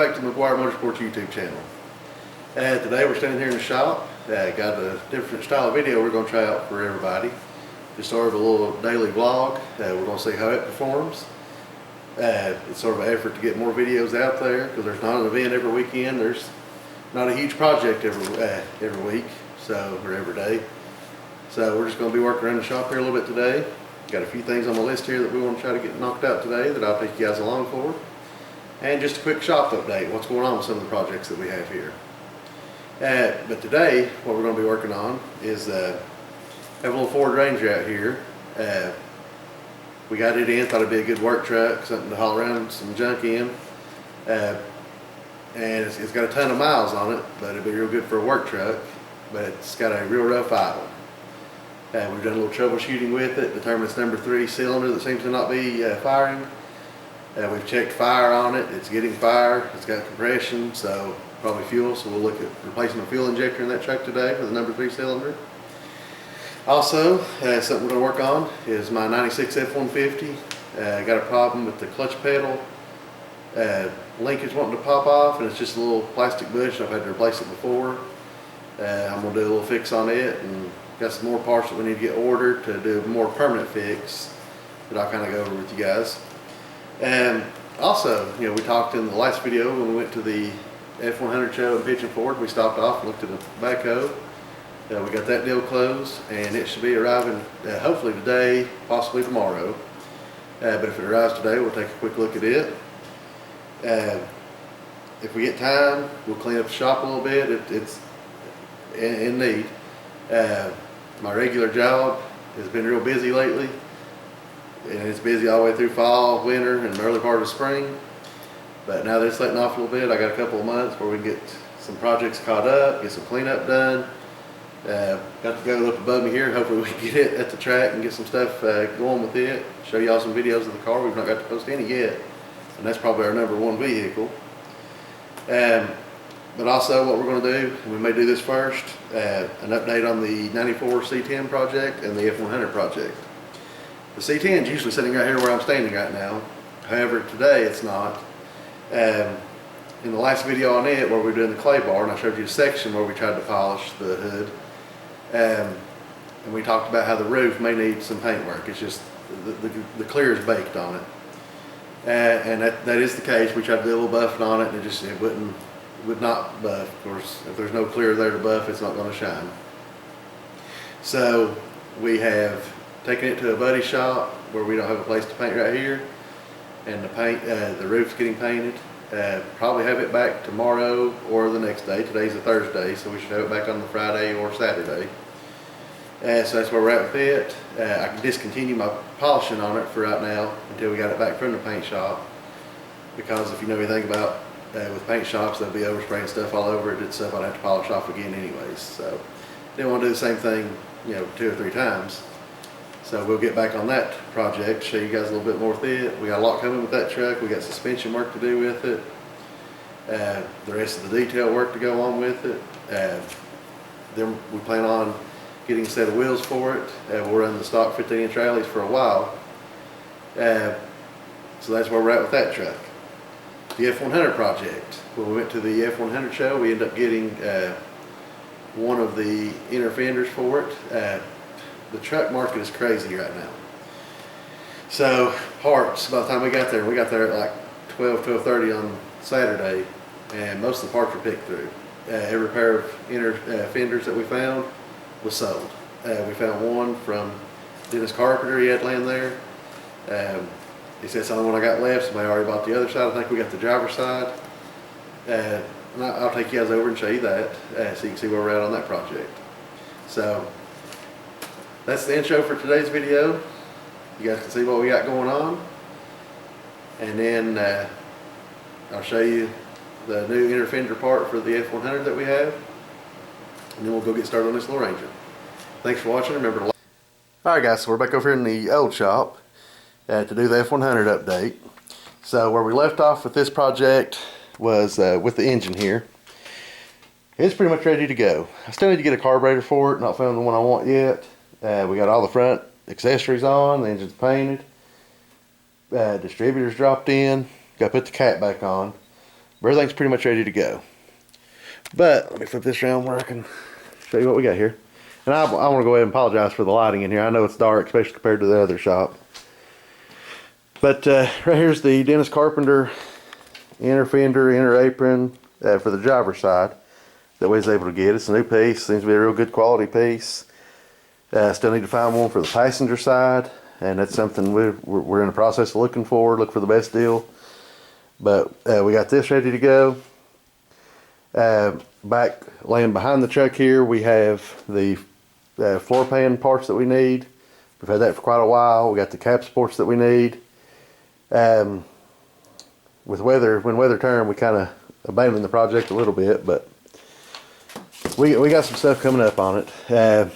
back to the Maguire Motorsports YouTube channel. Today we're standing here in the shop. Got a different style of video we're going to try out for everybody. Just sort of a little daily vlog. We're going to see how it performs. It's sort of an effort to get more videos out there because there's not an event every weekend. There's not a huge project every week, or every day. So we're just going to be working around the shop here a little bit today. Got a few things on the list here that we want to try to get knocked out today that I'll take you guys along for. And just a quick shop update, what's going on with some of the projects that we have here. But today, what we're going to be working on is have a little Ford Ranger out here. We got it in, thought it'd be a good work truck, something to haul around some junk in. And it's got a ton of miles on it, but it'd be real good for a work truck. But it's got a real rough idle. We've done a little troubleshooting with it, determined it's number 3 cylinder that seems to not be firing. We've checked fire on it, it's getting fire, it's got compression, so probably fuel, so we'll look at replacing a fuel injector in that truck today for the number 3 cylinder. Also, something we're going to work on is my 96 F150. Got a problem with the clutch pedal. Linkage wanting to pop off, and it's just a little plastic bush. I've had to replace it before. I'm going to do a little fix on it, and got some more parts that we need to get ordered to do a more permanent fix that I'll kind of go over with you guys. And also, we talked in the last video when we went to the F100 show in Pigeon Forge. We stopped off and looked at the backhoe. We got that deal closed, and it should be arriving hopefully today, possibly tomorrow. But if it arrives today, we'll take a quick look at it. If we get time, we'll clean up the shop a little bit. It's in need. My regular job has been real busy lately, and it's busy all the way through fall, winter, and the early part of spring. But now that it's letting off a little bit, I got a couple of months where we can get some projects caught up, get some cleanup done. Got to go up above me here. Hopefully we can get it at the track and get some stuff going with it. Show y'all some videos of the car. We've not got to post any yet, and that's probably our number 1 vehicle. But also what we're going to do, and we may do this first, an update on the 94 C10 project and the F100 project. The C10 is usually sitting right here where I'm standing right now. However, today it's not. In the last video on it, where we were doing the clay bar, and I showed you a section where we tried to polish the hood, and we talked about how the roof may need some paint work. It's just the clear is baked on it, and that is the case. We tried to do a little buffing on it, and it would not buff. Of course, if there's no clear there to buff, it's not going to shine. So we have taken it to a buddy shop where we don't have a place to paint right here, and the roof's getting painted. Probably have it back tomorrow or the next day. Today's a Thursday, so we should have it back on the Friday or Saturday. So that's where we're at with it. I can discontinue my polishing on it for right now until we got it back from the paint shop, because if you know anything about with paint shops, they'll be overspraying stuff all over it. It's stuff I'd have to polish off again anyways. So didn't want to do the same thing 2 or 3 times. So we'll get back on that project, show you guys a little bit more with it. We got a lot coming with that truck. We got suspension work to do with it. The rest of the detail work to go on with it. Then we plan on getting a set of wheels for it. We'll run the stock 15-inch rallies for a while. So that's where we're at with that truck. The F100 project. When we went to the F100 show, we ended up getting one of the inner fenders for it. The truck market is crazy right now. So parts, by the time we got there at like 12:30 on Saturday, and most of the parts were picked through. Every pair of inner fenders that we found was sold. We found one from Dennis Carpenter. He had land there. He said, it's the only one I got left. Somebody already bought the other side. I think we got the driver's side. And I'll take you guys over and show you that, so you can see where we're at on that project. So that's the intro for today's video. You guys can see what we got going on. And then I'll show you the new inner fender part for the F100 that we have. And then we'll go get started on this little Ranger. Thanks for watching. Remember to like. Alright guys, so we're back over here in the old shop to do the F100 update. So where we left off with this project was with the engine here. It's pretty much ready to go. I still need to get a carburetor for it. Not found the one I want yet. We got all the front accessories on. The engine's painted. Distributors dropped in. Got to put the cap back on. everything's pretty much ready to go. But let me flip this around where I can show you what we got here. And I want to go ahead and apologize for the lighting in here. I know it's dark, especially compared to the other shop. But right here's the Dennis Carpenter inner fender, inner apron for the driver's side that we was able to get. It's a new piece. Seems to be a real good quality piece. Still need to find one for the passenger side, and that's something we're in the process of looking for the best deal. But we got this ready to go. Back laying behind the truck here, we have the floor pan parts that we need. We've had that for quite a while. We got the cap supports that we need. When weather turned, we kind of abandoned the project a little bit, but we got some stuff coming up on it.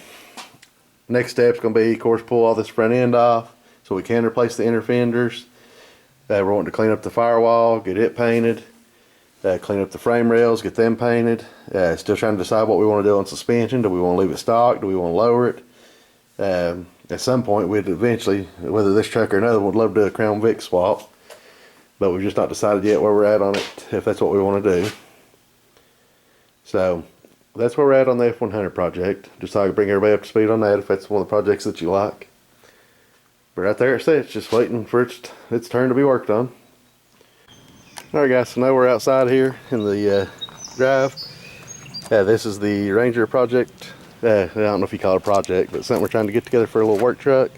Next step's going to be, of course, pull all this front end off so we can replace the inner fenders. We're wanting to clean up the firewall, get it painted, clean up the frame rails, get them painted. Still trying to decide what we want to do on suspension. Do we want to leave it stock? Do we want to lower it? At some point, we'd eventually, whether this truck or another, would love to do a Crown Vic swap. But we've just not decided yet where we're at on it, if that's what we want to do. So that's where we're at on the F100 project. Just so I can bring everybody up to speed on that, if that's one of the projects that you like. But right there it sits, just waiting for its turn to be worked on. Alright guys, so now we're outside here in the drive. This is the Ranger project. I don't know if you call it a project, but something we're trying to get together for a little work truck.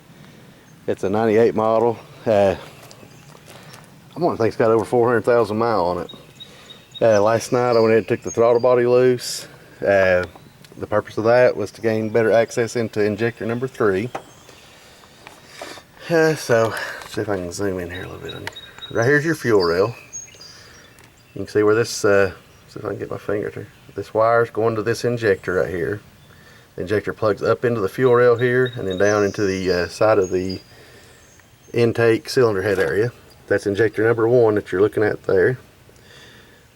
It's a 98 model. I want to think it's got over 400,000 miles on it. Last night I went ahead and took the throttle body loose. The purpose of that was to gain better access into injector number 3. So, see if I can zoom in here a little bit on you. Right here's your fuel rail. You can see where this, see if I can get my finger to. This wire's going to this injector right here. The injector plugs up into the fuel rail here and then down into the side of the intake cylinder head area. That's injector number 1 that you're looking at there.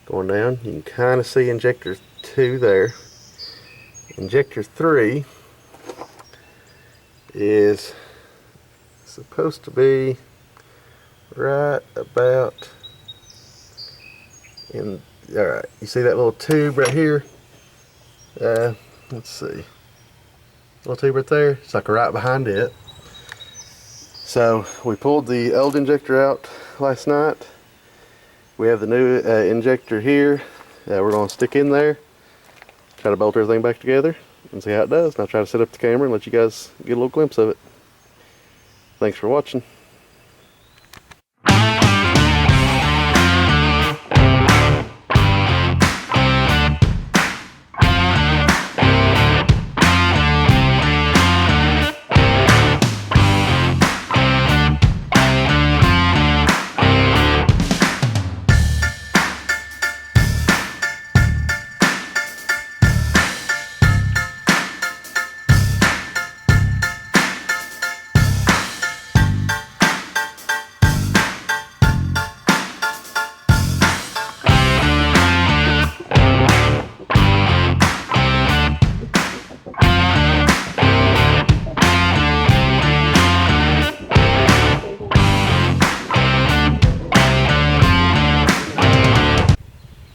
Going down, you can kind of see injector 2 there. Injector 3 is supposed to be right about in, alright, you see that little tube right here? Let's see. Little tube right there, it's like right behind it. So we pulled the old injector out last night. We have the new injector here. We're going to stick in there, try to bolt everything back together and see how it does. And I'll try to set up the camera and let you guys get a little glimpse of it. Thanks for watching.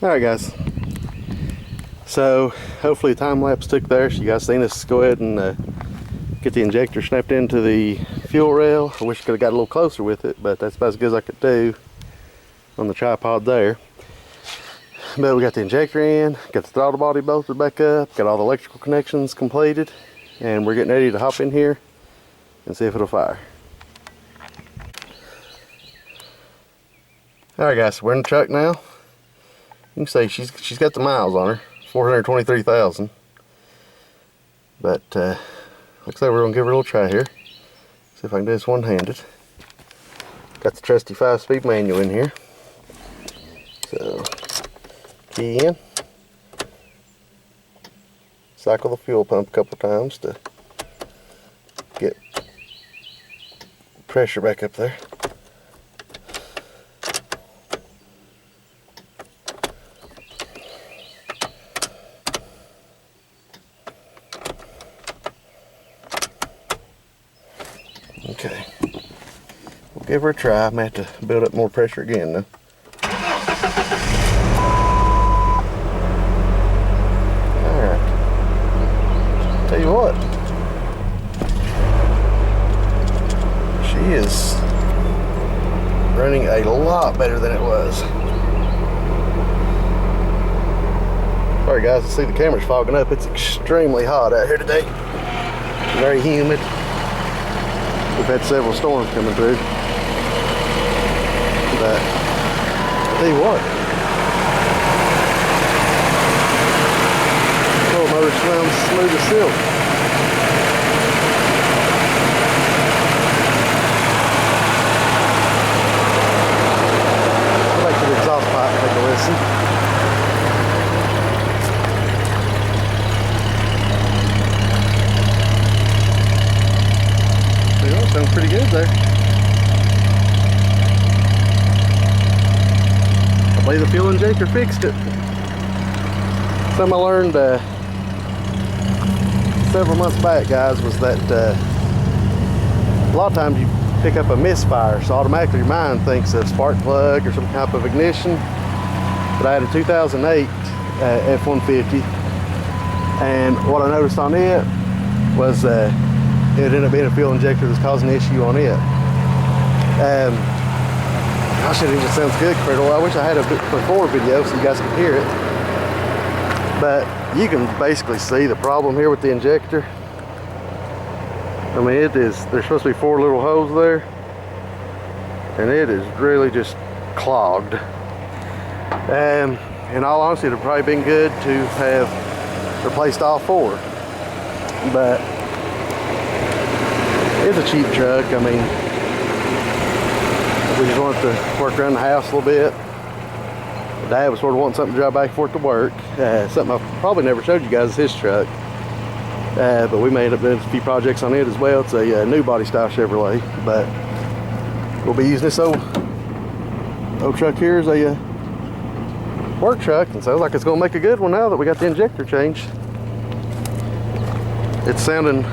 Alright guys, so hopefully the time lapse took there, so you guys seen us go ahead and get the injector snapped into the fuel rail. I wish I could have got a little closer with it, but that's about as good as I could do on the tripod there. But we got the injector in, got the throttle body bolted back up, got all the electrical connections completed, and we're getting ready to hop in here and see if it'll fire. Alright guys, so we're in the truck now. You can see she's got the miles on her, 423,000. But looks like we're gonna give her a little try here. See if I can do this one-handed. Got the trusty 5-speed manual in here. So key in. Cycle the fuel pump a couple times to get pressure back up there. Okay, we'll give her a try. I may have to build up more pressure again though. Tell you what, she is running a lot better than it was. Sorry guys, I see the camera's fogging up. It's extremely hot out here today. Very humid. We've had several storms coming through. But I'll tell you what, little motor smells smooth as silk. I'll back to the exhaust pipe and take a listen. Sounds pretty good there. I believe the fuel injector fixed it. Something I learned several months back, guys, was that a lot of times you pick up a misfire, so automatically your mind thinks of spark plug or some type of ignition. But I had a 2008 F150, and what I noticed on it was it ended up being a fuel injector that's causing an issue on it. Gosh, it just sounds good, Criddle. I wish I had a before video so you guys could hear it. But you can basically see the problem here with the injector. I mean, there's supposed to be 4 little holes there, and it is really just clogged. In all honesty, it'd probably been good to have replaced all 4, but it's a cheap truck. I mean, we just wanted to work around the house a little bit. Dad was sort of wanting something to drive back and forth to work. Something I probably never showed you guys is his truck. But we made up doing a few projects on it as well. It's a new body style Chevrolet, but we'll be using this old truck here as a work truck, and sounds like it's going to make a good one now that we got the injector changed. It's sounding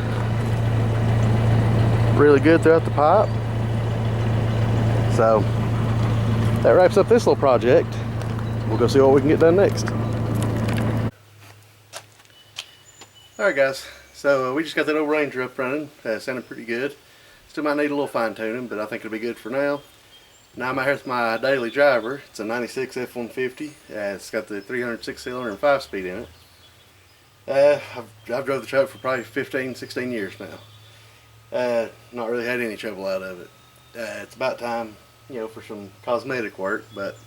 really good throughout the pipe. So that wraps up this little project. We'll go see what we can get done next. Alright guys, so we just got that old Ranger up running. Sounded pretty good. Still might need a little fine tuning, but I think it'll be good for now. Now I'm out here with my daily driver. It's a 96 F150. It's got the 306 cylinder and 5-speed in it. I've drove the truck for probably 15-16 years now. Not really had any trouble out of it. It's about time, you know, for some cosmetic work, but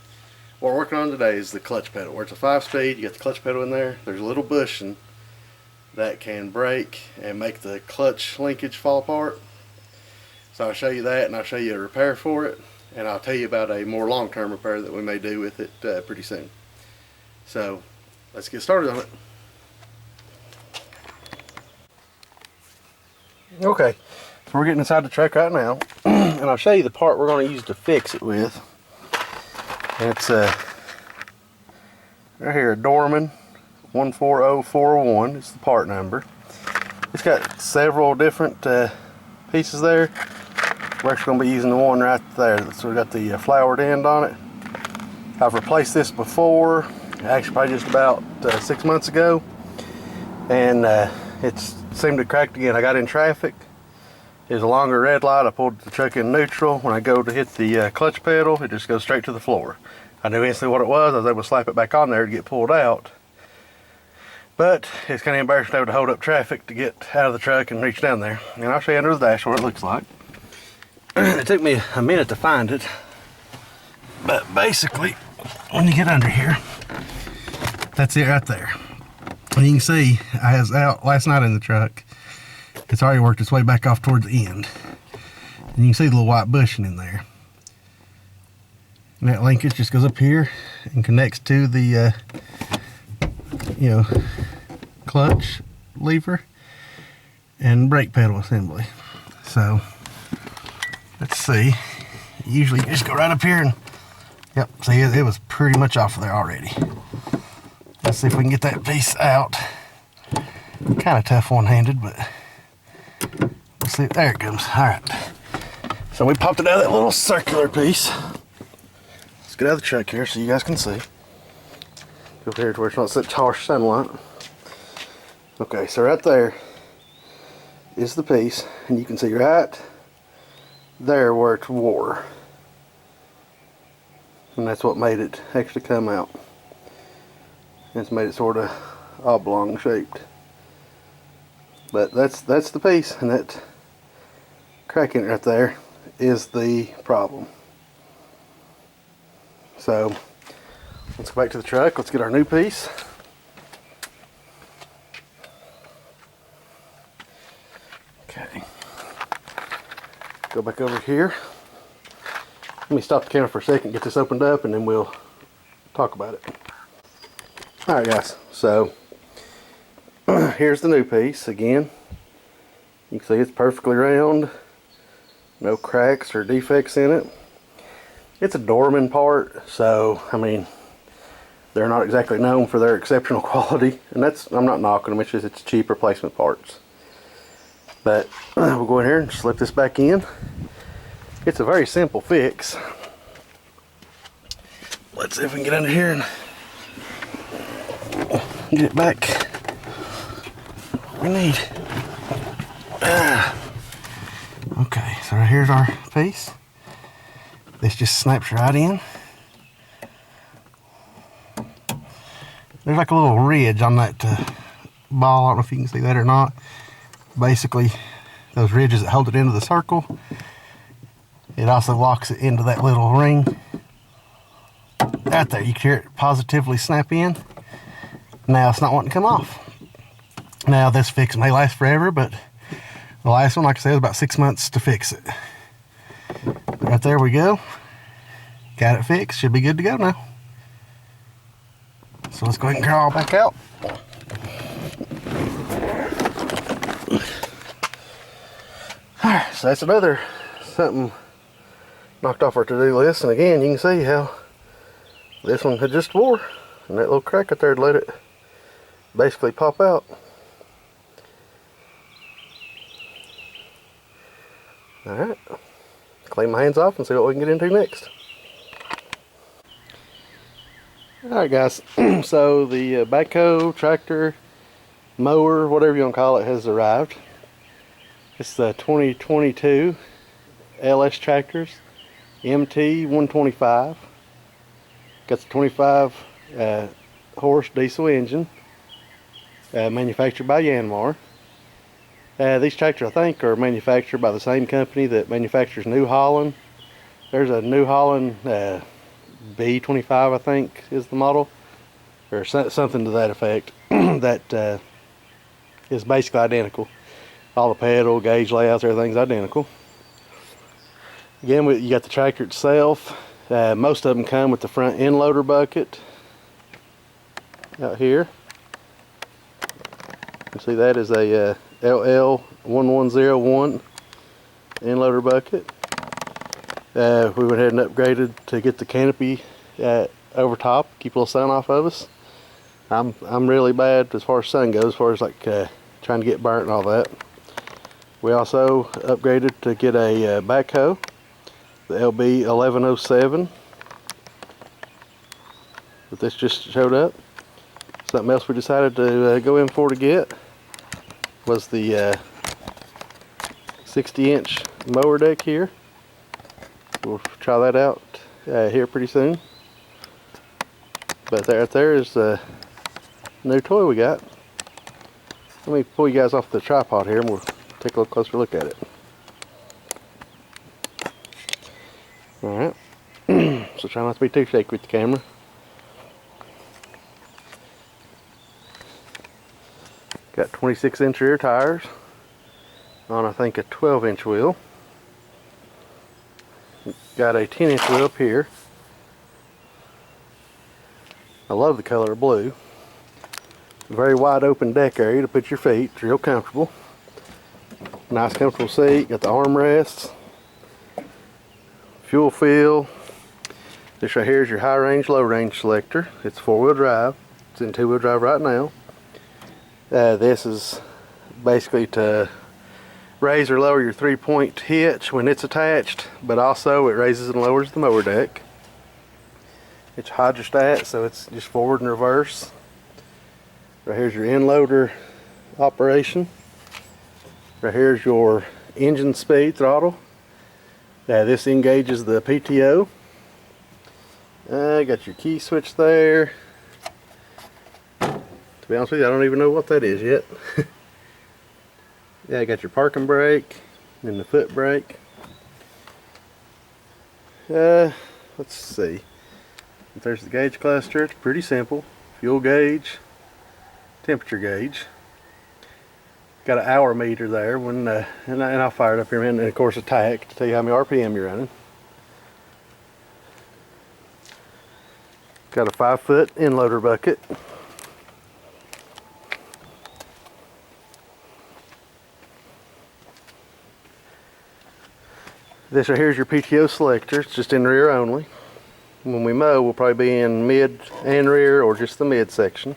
what we're working on today is the clutch pedal. Where it's a 5-speed, you got the clutch pedal in there. There's a little bushing that can break and make the clutch linkage fall apart. So I'll show you that, and I'll show you a repair for it, and I'll tell you about a more long-term repair that we may do with it pretty soon. So let's get started on it. Okay, so we're getting inside the truck right now, and I'll show you the part we're going to use to fix it with. It's right here, a Dorman 14041 is the part number. It's got several different pieces there. We're actually going to be using the one right there. So we got the flowered end on it. I've replaced this before, actually probably just about 6 months ago, and it seemed to crack again. I got in traffic. There's a longer red light. I pulled the truck in neutral. When I go to hit the clutch pedal, it just goes straight to the floor. I knew instantly what it was. I was able to slap it back on there to get pulled out. But it's kind of embarrassing to have to hold up traffic to get out of the truck and reach down there. And I'll show you under the dash what it looks like. It took me a minute to find it. But basically, when you get under here, that's it right there. And you can see I was out last night in the truck. It's already worked its way back off towards the end. And you can see the little white bushing in there. And that linkage just goes up here and connects to the clutch lever and brake pedal assembly. So let's see. Usually you just go right up here and yep, see it was pretty much off of there already. Let's see if we can get that piece out. Kind of tough one-handed, but let's see. There it comes. All right. So we popped it out of that little circular piece. Let's get out of the truck here so you guys can see. Go here to where it's not such harsh sunlight. Okay, so right there, is the piece, and you can see right there where it's wore, and that's what made it actually come out. It's made it sort of oblong shaped, but that's the piece, and that crack in it right there is the problem. So let's go back to the truck. Let's get our new piece. Okay, go back over here. Let me stop the camera for a second, get this opened up, and then we'll talk about it. Alright guys, so here's the new piece. Again, you can see it's perfectly round, no cracks or defects in it. It's a Dorman part, so I mean, they're not exactly known for their exceptional quality, and that's, I'm not knocking them, it's just it's cheap replacement parts. But we'll go in here and slip this back in. It's a very simple fix. Let's see if we can get under here and get it back we need. Okay, so right here's our piece. This just snaps right in. There's like a little ridge on that ball. I don't know if you can see that or not. Basically, those ridges that hold it into the circle. It also locks it into that little ring. Right there, you can hear it positively snap in. Now it's not wanting to come off. Now this fix may last forever, but the last one, like I said, was about 6 months to fix it. Right there we go. Got it fixed. Should be good to go now. So let's go ahead and crawl back out. Alright, so that's another something knocked off our to-do list. And again, you can see how this one had just wore, and that little crack up there let it basically pop out. Alright, clean my hands off and see what we can get into next. Alright guys, so the backhoe, tractor, mower, whatever you want to call it, has arrived. It's the 2022 LS Tractors MT125. Got the 25 horse diesel engine, manufactured by Yanmar. These tractors, I think, are manufactured by the same company that manufactures New Holland. There's a New Holland B25, I think, is the model, or something to that effect. That is basically identical. All the pedal, gauge layouts, everything's identical. Again, you got the tractor itself. Most of them come with the front end loader bucket out here. You see that is a LL1101 end loader bucket. We went ahead and upgraded to get the canopy over top, keep a little sun off of us. I'm really bad as far as sun goes, as far as like trying to get burnt and all that. We also upgraded to get a backhoe, the LB1107. But this just showed up. Something else we decided to go in for to get was the 60-inch mower deck here. We'll try that out here pretty soon. But right there is the new toy we got. Let me pull you guys off the tripod here and we'll take a little closer look at it. Alright, so try not to be too shaky with the camera. Got 26-inch rear tires on, I think, a 12-inch wheel. Got a 10-inch wheel up here. I love the color blue. Very wide open deck area to put your feet. It's real comfortable. Nice comfortable seat. Got the armrests. Fuel fill. This right here is your high range, low range selector. It's 4-wheel drive. It's in 2-wheel drive right now. This is basically to raise or lower your 3-point hitch when it's attached, but also it raises and lowers the mower deck. It's hydrostat, so it's just forward and reverse. Right here's your end loader operation. Right here's your engine speed throttle. This engages the PTO. Got your key switch there. To be honest with you, I don't even know what that is yet. Yeah, got your parking brake and the foot brake. Let's see. There's the gauge cluster. It's pretty simple. Fuel gauge, temperature gauge. Got an hour meter there when and I'll fire it up here in a minute, and of course a tach to tell you how many RPM you're running. Got a 5-foot inloader bucket. This right here is your PTO selector. It's just in rear only. When we mow, we'll probably be in mid and rear, or just the mid section.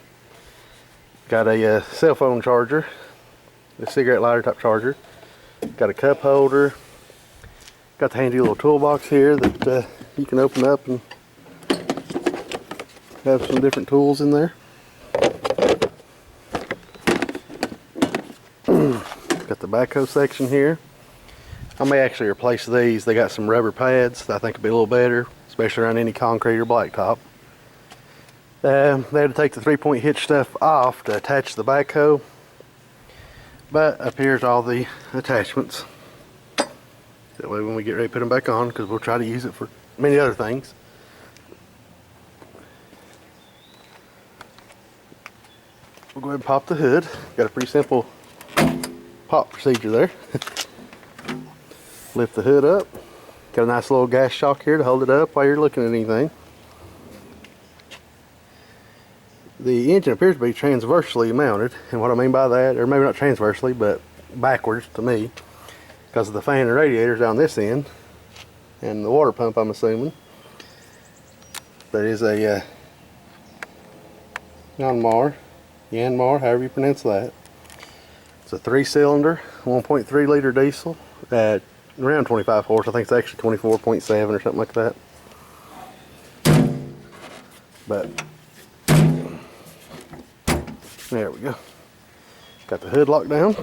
Got a cell phone charger, a cigarette lighter type charger. Got a cup holder. Got the handy little toolbox here that you can open up and have some different tools in there. Got the backhoe section here. I may actually replace these. They got some rubber pads that I think would be a little better, especially around any concrete or blacktop. They had to take the 3-point hitch stuff off to attach the backhoe, but up here's all the attachments. That way when we get ready to put them back on, because we'll try to use it for many other things. We'll go ahead and pop the hood. Got a pretty simple pop procedure there. Lift the hood up. Got a nice little gas shock here to hold it up while you're looking at anything. The engine appears to be transversely mounted, and what I mean by that, or maybe not transversely, but backwards to me, because of the fan and radiators down this end, and the water pump, I'm assuming. There is a Yanmar, however you pronounce that. It's a 3-cylinder, 1.3 liter diesel at around 25 horse. I think it's actually 24.7 or something like that. But there we go. Got the hood locked down.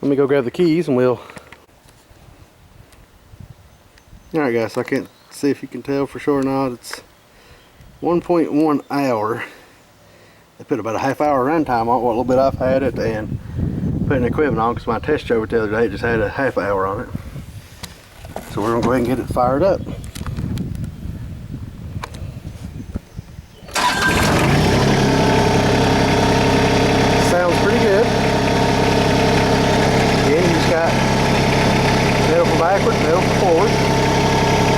Let me go grab the keys and we'll... Alright guys, so I can't see if you can tell for sure or not. It's 1.1 hour. I put about a half-hour runtime on what little bit I've had it, and putting equipment on, because my test drove it the other day, it just had a half-hour on it. So we're going to go ahead and get it fired up. Sounds pretty good. The engine's got pedal for backwards, pedal for forward.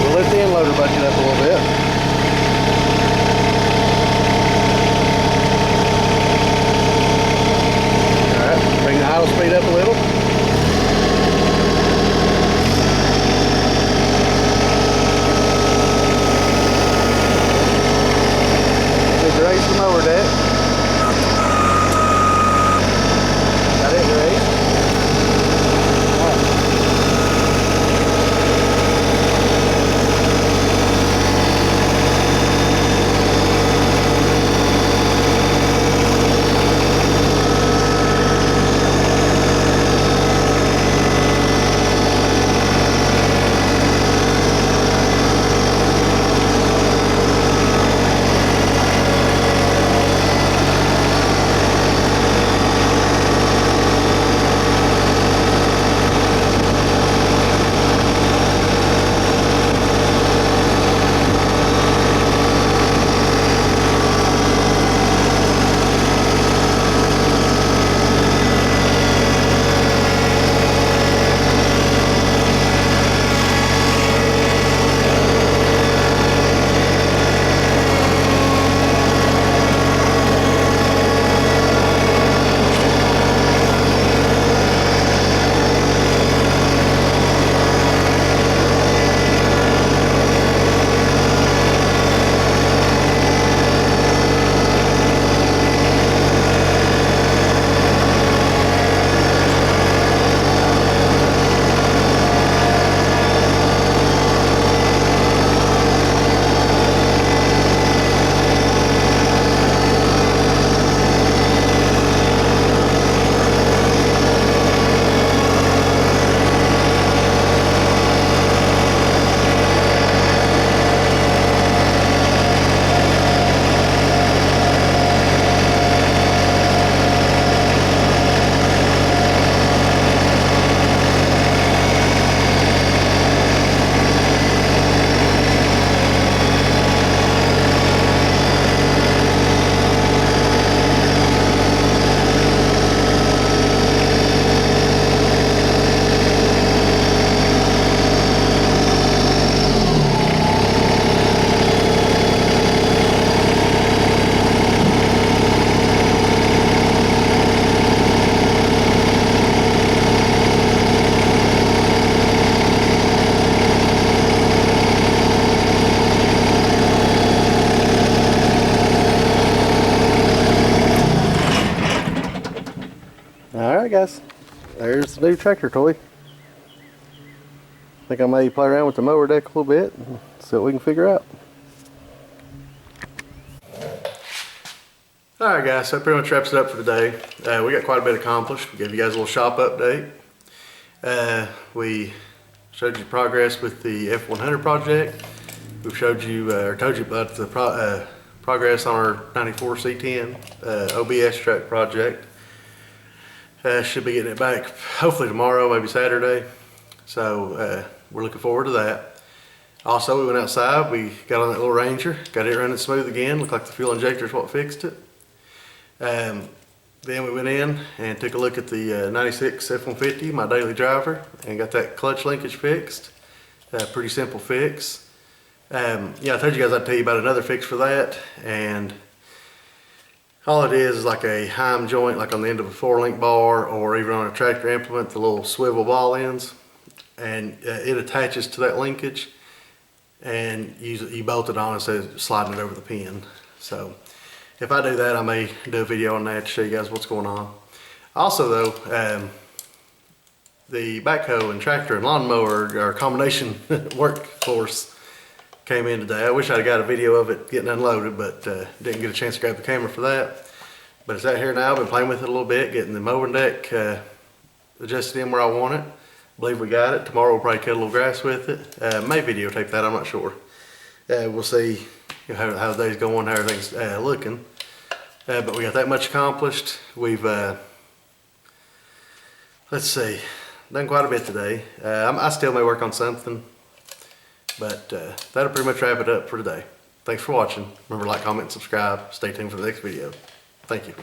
We'll lift the inloader bucket up a little bit. Bring the idle speed up a little. Just raise the mower deck. Got it raised. Right. guys, there's the new tractor toy. I think I may play around with the mower deck a little bit and see what we can figure out. Alright guys, so that pretty much wraps it up for today. We got quite a bit accomplished. We gave you guys a little shop update. We showed you progress with the F100 project. We've showed you, or told you about the progress on our 94 C10 OBS truck project. Should be getting it back hopefully tomorrow, maybe Saturday. So we're looking forward to that. Also, we went outside, we got on that little Ranger, got it running smooth again. Looked like the fuel injector is what fixed it. Then we went in and took a look at the 96 F150, my daily driver, and got that clutch linkage fixed. Pretty simple fix. Yeah, I told you guys I'd tell you about another fix for that, and all it is like a heim joint, like on the end of a 4-link bar, or even on a tractor implement, the little swivel ball ends, and it attaches to that linkage, and you bolt it on instead of sliding it over the pin. So if I do that, I may do a video on that to show you guys what's going on. Also though, the backhoe and tractor and lawnmower, our combination workforce, came in today. I wish I'd got a video of it getting unloaded, but didn't get a chance to grab the camera for that. But it's out here now. I've been playing with it a little bit, getting the mowing deck adjusted in where I want it. I believe we got it. Tomorrow we'll probably cut a little grass with it. May videotape that, I'm not sure. We'll see how the day's going, how everything's looking. But we got that much accomplished. We've, let's see, done quite a bit today. I still may work on something, but that'll pretty much wrap it up for today. Thanks for watching. Remember to like, comment, and subscribe. Stay tuned for the next video. Thank you.